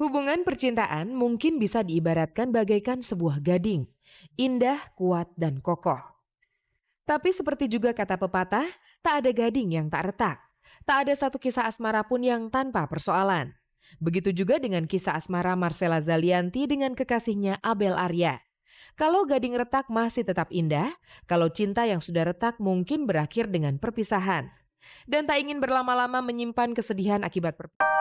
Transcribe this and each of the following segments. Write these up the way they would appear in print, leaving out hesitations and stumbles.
Hubungan percintaan mungkin bisa diibaratkan bagaikan sebuah gading, indah, kuat, dan kokoh. Tapi seperti juga kata pepatah, tak ada gading yang tak retak. Tak ada satu kisah asmara pun yang tanpa persoalan. Begitu juga dengan kisah asmara Marcella Zalianty dengan kekasihnya Abel Arya. Kalau gading retak masih tetap indah, kalau cinta yang sudah retak mungkin berakhir dengan perpisahan. Dan tak ingin berlama-lama menyimpan kesedihan akibat perpisahan.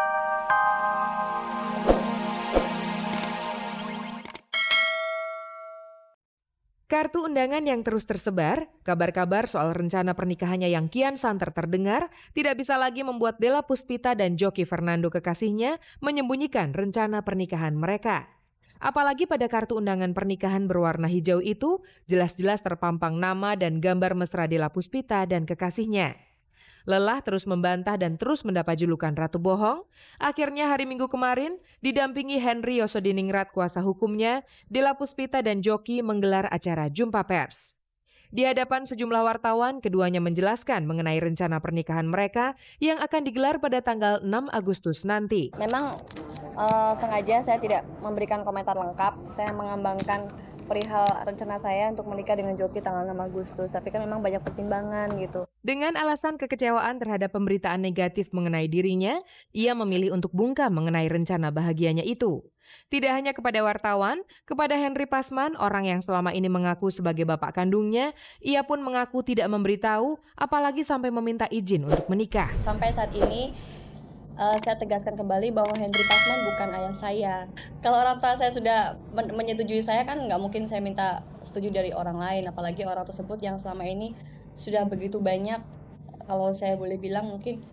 Kartu undangan yang terus tersebar, kabar-kabar soal rencana pernikahannya yang kian santer terdengar, tidak bisa lagi membuat Della Puspita dan Joki Fernando kekasihnya menyembunyikan rencana pernikahan mereka. Apalagi pada kartu undangan pernikahan berwarna hijau itu, jelas-jelas terpampang nama dan gambar mesra Della Puspita dan kekasihnya. Lelah terus membantah dan terus mendapat julukan Ratu Bohong, akhirnya hari Minggu kemarin didampingi Henry Yosodiningrat kuasa hukumnya, Della Puspita dan Joki menggelar acara jumpa pers. Di hadapan sejumlah wartawan, keduanya menjelaskan mengenai rencana pernikahan mereka yang akan digelar pada tanggal 6 Agustus nanti. Memang sengaja saya tidak memberikan komentar lengkap, saya mengambangkan perihal rencana saya untuk menikah dengan Joki tanggal 6 Agustus, tapi kan memang banyak pertimbangan gitu. Dengan alasan kekecewaan terhadap pemberitaan negatif mengenai dirinya, ia memilih untuk bungkam mengenai rencana bahagianya itu. Tidak hanya kepada wartawan, kepada Henry Pasman, orang yang selama ini mengaku sebagai bapak kandungnya, ia pun mengaku tidak memberitahu, apalagi sampai meminta izin untuk menikah. Sampai saat ini, saya tegaskan kembali bahwa Henry Pasman bukan ayah saya. Kalau orang tua saya sudah menyetujui saya, kan nggak mungkin saya minta setuju dari orang lain, apalagi orang tersebut yang selama ini sudah begitu banyak, kalau saya boleh bilang mungkin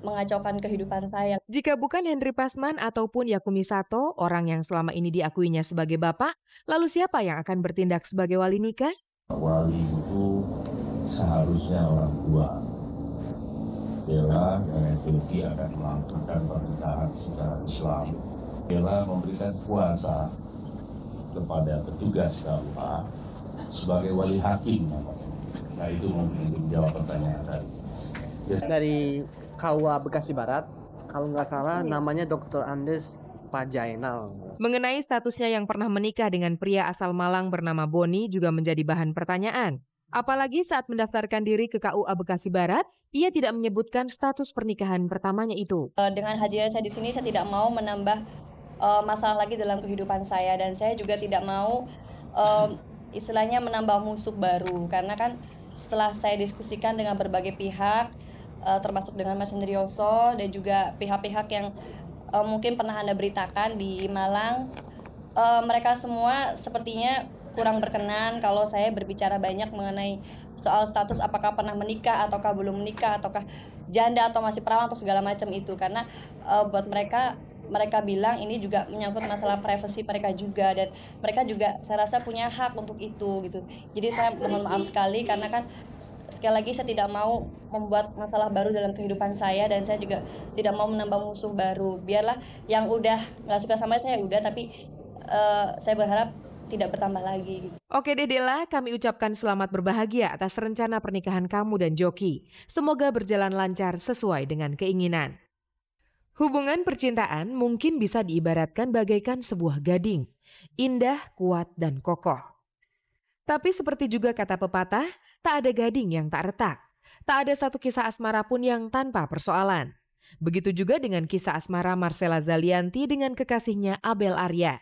mengacaukan kehidupan saya. Jika bukan Henry Pasman ataupun Yakumi Sato, orang yang selama ini diakuinya sebagai bapak, lalu siapa yang akan bertindak sebagai wali nikah? Wali itu seharusnya orang tua. Della dan Joki akan melakukan pernikahan secara Islam. Della memberikan kuasa kepada petugas KUA sebagai wali hakim. Nah, itu mungkin menjawab pertanyaan tadi. Dari KUA Bekasi Barat, kalau nggak salah namanya Dr. Andes Pajainal. Mengenai statusnya yang pernah menikah dengan pria asal Malang bernama Boni juga menjadi bahan pertanyaan. Apalagi saat mendaftarkan diri ke KUA Bekasi Barat, ia tidak menyebutkan status pernikahan pertamanya itu. Dengan hadirnya saya di sini, saya tidak mau menambah masalah lagi dalam kehidupan saya, dan saya juga tidak mau istilahnya menambah musuh baru, karena kan setelah saya diskusikan dengan berbagai pihak, termasuk dengan Mas Hendrioso dan juga pihak-pihak yang mungkin pernah Anda beritakan di Malang, mereka semua sepertinya kurang berkenan kalau saya berbicara banyak mengenai soal status apakah pernah menikah ataukah belum menikah, ataukah janda atau masih perawan atau segala macam itu, karena buat mereka bilang ini juga menyangkut masalah privasi mereka juga, dan mereka juga saya rasa punya hak untuk itu gitu. Jadi saya mohon maaf sekali, karena kan sekali lagi saya tidak mau membuat masalah baru dalam kehidupan saya, dan saya juga tidak mau menambah musuh baru. Biarlah yang udah nggak suka sama saya udah, tapi saya berharap tidak bertambah lagi. Oke deh Della, kami ucapkan selamat berbahagia atas rencana pernikahan kamu dan Joki. Semoga berjalan lancar sesuai dengan keinginan. Hubungan percintaan mungkin bisa diibaratkan bagaikan sebuah gading, indah, kuat, dan kokoh. Tapi seperti juga kata pepatah, tak ada gading yang tak retak. Tak ada satu kisah asmara pun yang tanpa persoalan. Begitu juga dengan kisah asmara Marcella Zalianty dengan kekasihnya Abel Arya.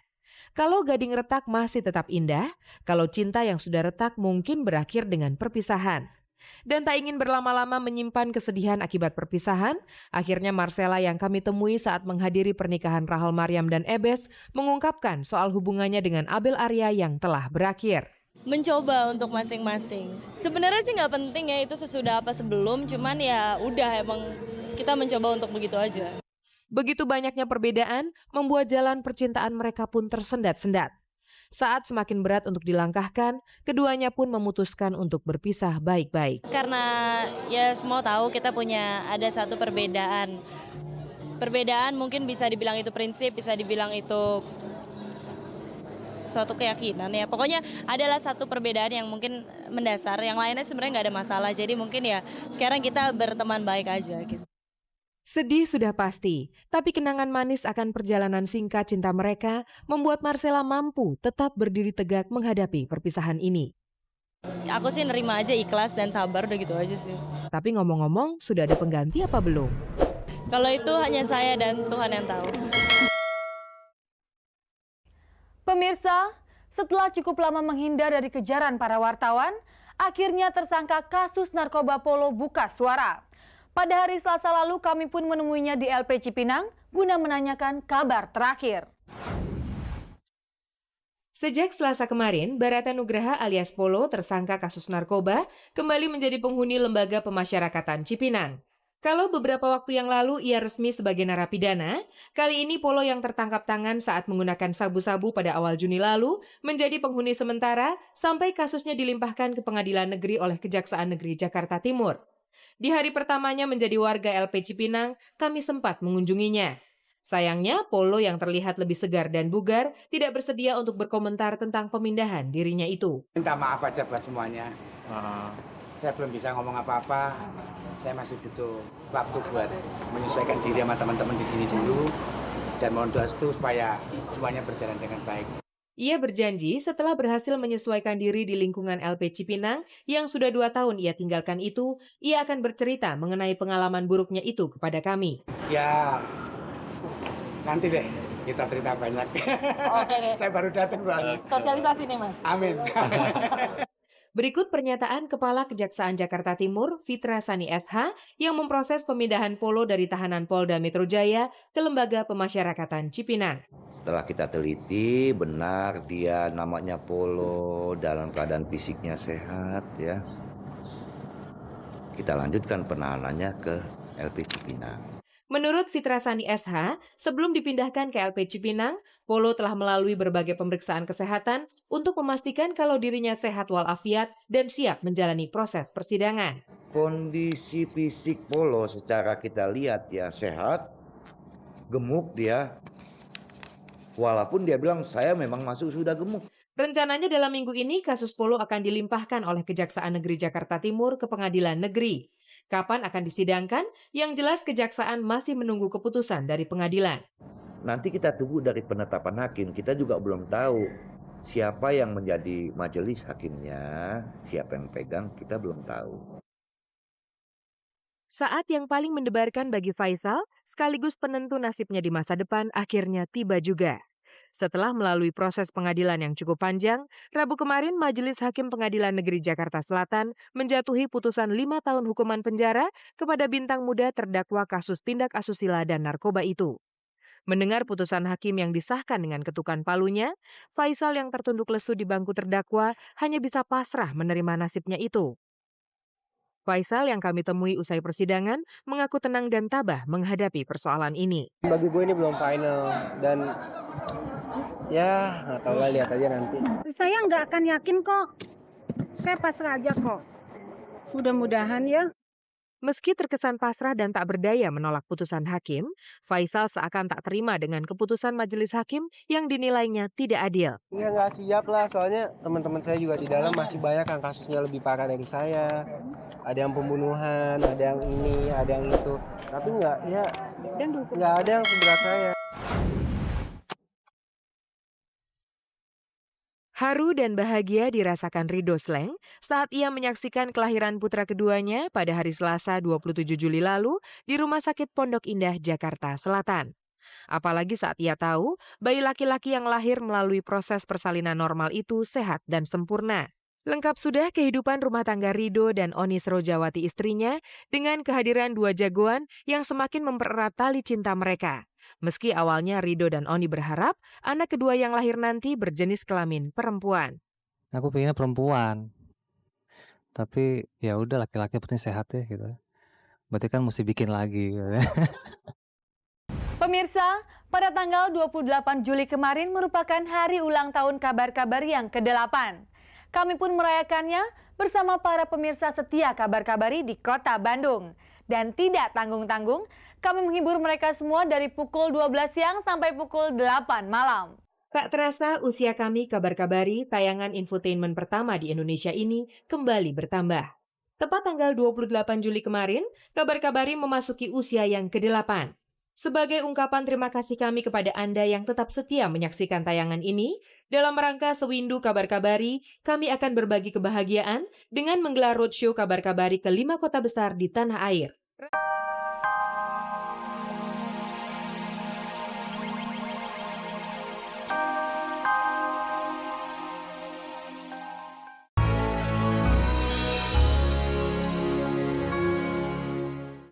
Kalau gading retak masih tetap indah, kalau cinta yang sudah retak mungkin berakhir dengan perpisahan. Dan tak ingin berlama-lama menyimpan kesedihan akibat perpisahan, akhirnya Marcella yang kami temui saat menghadiri pernikahan Rahel Mariam dan Ebes mengungkapkan soal hubungannya dengan Abel Arya yang telah berakhir. Mencoba untuk masing-masing. Sebenarnya sih nggak penting ya itu sesudah apa sebelum, cuman ya udah emang kita mencoba untuk begitu aja. Begitu banyaknya perbedaan membuat jalan percintaan mereka pun tersendat-sendat. Saat semakin berat untuk dilangkahkan, keduanya pun memutuskan untuk berpisah baik-baik. Karena ya semua tahu kita punya ada satu perbedaan. Perbedaan mungkin bisa dibilang itu prinsip, bisa dibilang itu suatu keyakinan ya. Pokoknya adalah satu perbedaan yang mungkin mendasar, yang lainnya sebenarnya nggak ada masalah. Jadi mungkin ya sekarang kita berteman baik aja gitu. Sedih sudah pasti, tapi kenangan manis akan perjalanan singkat cinta mereka membuat Marcella mampu tetap berdiri tegak menghadapi perpisahan ini. Aku sih nerima aja, ikhlas dan sabar, udah gitu aja sih. Tapi ngomong-ngomong, sudah ada pengganti apa belum? Kalau itu hanya saya dan Tuhan yang tahu. Pemirsa, setelah cukup lama menghindar dari kejaran para wartawan, akhirnya tersangka kasus narkoba Polo buka suara. Pada hari Selasa lalu kami pun menemuinya di LP Cipinang guna menanyakan kabar terakhir. Sejak Selasa kemarin, Barata Nugraha alias Polo, tersangka kasus narkoba, kembali menjadi penghuni Lembaga Pemasyarakatan Cipinang. Kalau beberapa waktu yang lalu ia resmi sebagai narapidana, kali ini Polo yang tertangkap tangan saat menggunakan sabu-sabu pada awal Juni lalu menjadi penghuni sementara sampai kasusnya dilimpahkan ke Pengadilan Negeri oleh Kejaksaan Negeri Jakarta Timur. Di hari pertamanya menjadi warga LP Cipinang, kami sempat mengunjunginya. Sayangnya, Polo yang terlihat lebih segar dan bugar tidak bersedia untuk berkomentar tentang pemindahan dirinya itu. Minta maaf aja buat semuanya. Saya belum bisa ngomong apa-apa. Saya masih butuh waktu buat menyesuaikan diri sama teman-teman di sini dulu. Dan mohon doa supaya semuanya berjalan dengan baik. Ia berjanji setelah berhasil menyesuaikan diri di lingkungan LP Cipinang yang sudah 2 tahun ia tinggalkan itu, ia akan bercerita mengenai pengalaman buruknya itu kepada kami. Ya, nanti deh kita cerita banyak. Oke deh. Saya baru datang soalnya. Sosialisasi nih Mas. Amin. Berikut pernyataan Kepala Kejaksaan Jakarta Timur, Fitra Sani SH, yang memproses pemindahan Polo dari tahanan Polda Metro Jaya ke Lembaga Pemasyarakatan Cipinang. Setelah kita teliti, benar dia namanya Polo, dalam keadaan fisiknya sehat ya. Kita lanjutkan penahanannya ke LP Cipinang. Menurut Fitra Sani SH, sebelum dipindahkan ke LP Cipinang, Polo telah melalui berbagai pemeriksaan kesehatan untuk memastikan kalau dirinya sehat walafiat dan siap menjalani proses persidangan. Kondisi fisik Polo secara kita lihat ya sehat, gemuk dia. Walaupun dia bilang saya memang masuk sudah gemuk. Rencananya dalam minggu ini kasus Polo akan dilimpahkan oleh Kejaksaan Negeri Jakarta Timur ke Pengadilan Negeri. Kapan akan disidangkan? Yang jelas Kejaksaan masih menunggu keputusan dari pengadilan. Nanti kita tunggu dari penetapan hakim, kita juga belum tahu siapa yang menjadi majelis hakimnya, siapa yang pegang, kita belum tahu. Saat yang paling mendebarkan bagi Faisal, sekaligus penentu nasibnya di masa depan, akhirnya tiba juga. Setelah melalui proses pengadilan yang cukup panjang, Rabu kemarin Majelis Hakim Pengadilan Negeri Jakarta Selatan menjatuhi putusan 5 tahun hukuman penjara kepada bintang muda terdakwa kasus tindak asusila dan narkoba itu. Mendengar putusan hakim yang disahkan dengan ketukan palunya, Faisal yang tertunduk lesu di bangku terdakwa hanya bisa pasrah menerima nasibnya itu. Faisal yang kami temui usai persidangan mengaku tenang dan tabah menghadapi persoalan ini. Bagi gue ini belum final dan ya nggak tahu lah, lihat aja nanti. Saya nggak akan yakin kok. Saya pasrah aja kok. Mudah-mudahan ya. Meski terkesan pasrah dan tak berdaya menolak putusan hakim, Faisal seakan tak terima dengan keputusan majelis hakim yang dinilainya tidak adil. Ya nggak siap lah, soalnya teman-teman saya juga di dalam masih banyak yang kasusnya lebih parah dari saya. Ada yang pembunuhan, ada yang ini, ada yang itu. Tapi nggak ada yang seberat saya. Haru dan bahagia dirasakan Rido Sleng saat ia menyaksikan kelahiran putra keduanya pada hari Selasa 27 Juli lalu di Rumah Sakit Pondok Indah, Jakarta Selatan. Apalagi saat ia tahu bayi laki-laki yang lahir melalui proses persalinan normal itu sehat dan sempurna. Lengkap sudah kehidupan rumah tangga Rido dan Onis Rojawati istrinya dengan kehadiran 2 jagoan yang semakin mempererat tali cinta mereka. Meski awalnya Rido dan Oni berharap anak kedua yang lahir nanti berjenis kelamin perempuan. Aku pengennya perempuan. Tapi ya udah, laki-laki penting sehat ya gitu. Berarti kan mesti bikin lagi gitu. Pemirsa, pada tanggal 28 Juli kemarin merupakan hari ulang tahun Kabar-Kabar yang ke-8. Kami pun merayakannya bersama para pemirsa setia Kabar-Kabari di Kota Bandung. Dan tidak tanggung-tanggung, kami menghibur mereka semua dari pukul 12 siang sampai pukul 8 malam. Tak terasa usia kami Kabar-Kabari, tayangan infotainment pertama di Indonesia ini, kembali bertambah. Tepat tanggal 28 Juli kemarin, Kabar Kabari memasuki usia yang ke-8. Sebagai ungkapan terima kasih kami kepada Anda yang tetap setia menyaksikan tayangan ini, dalam rangka Sewindu Kabar Kabari, kami akan berbagi kebahagiaan dengan menggelar roadshow Kabar Kabari ke 5 kota besar di tanah air.